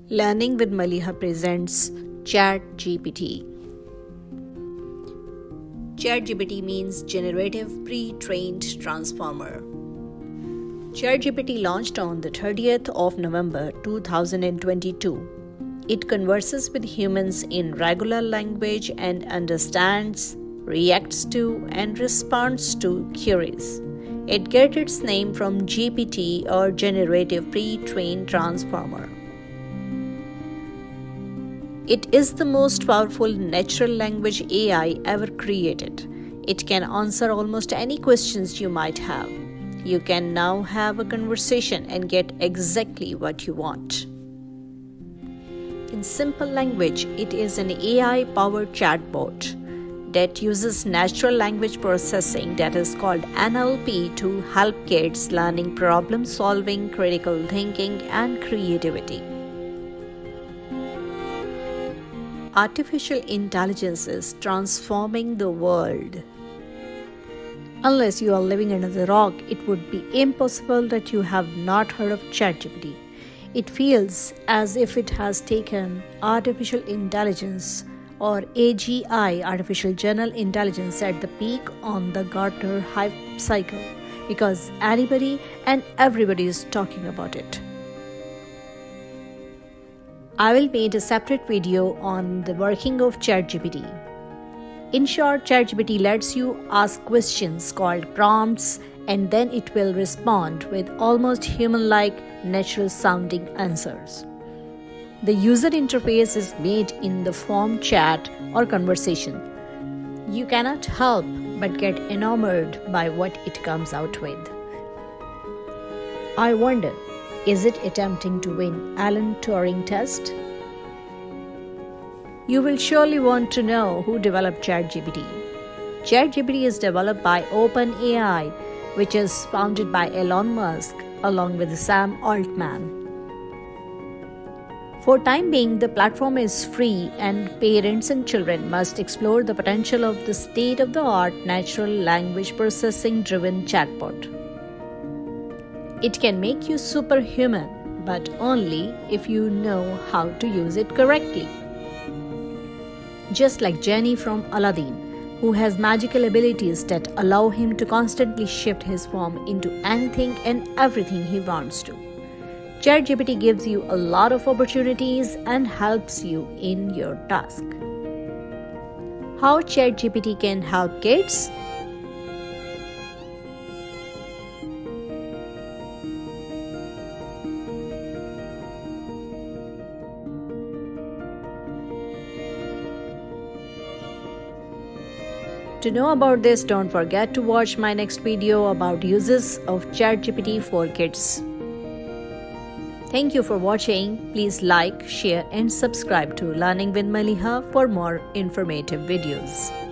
Learning with Maliha presents ChatGPT. ChatGPT means Generative Pre-trained Transformer. ChatGPT launched on the 30th of November 2022. It converses with humans in regular language and understands, reacts to, and responds to queries. It gets its name from GPT or Generative Pre-trained Transformer. It is the most powerful natural language AI ever created. It can answer almost any questions you might have. You can now have a conversation and get exactly what you want. In simple language, it is an AI-powered chatbot that uses natural language processing, that is called NLP, to help kids learning problem solving, critical thinking, and creativity. Artificial intelligence is transforming the world. Unless you are living under the rock, it would be impossible that you have not heard of ChatGPT. It feels as if it has taken artificial intelligence, or AGI, artificial general intelligence, at the peak on the Gartner Hype Cycle, because anybody and everybody is talking about it. I will make a separate video on the working of ChatGPT. In short, ChatGPT lets you ask questions called prompts, and then it will respond with almost human-like, natural-sounding answers. The user interface is made in the form chat or conversation. You cannot help but get enamored by what it comes out with. I wonder, is it attempting to win Alan Turing Test? You will surely want to know who developed ChatGPT. ChatGPT is developed by OpenAI, which is founded by Elon Musk along with Sam Altman. For time being, the platform is free, and parents and children must explore the potential of the state-of-the-art natural language processing-driven chatbot. It can make you superhuman, but only if you know how to use it correctly. Just like Genie from Aladdin, who has magical abilities that allow him to constantly shift his form into anything and everything he wants to. ChatGPT gives you a lot of opportunities and helps you in your task. How ChatGPT can help kids? To know about this, don't forget to watch my next video about uses of ChatGPT for kids. Thank you for watching. Please like, share, and subscribe to Learning with Maliha for more informative videos.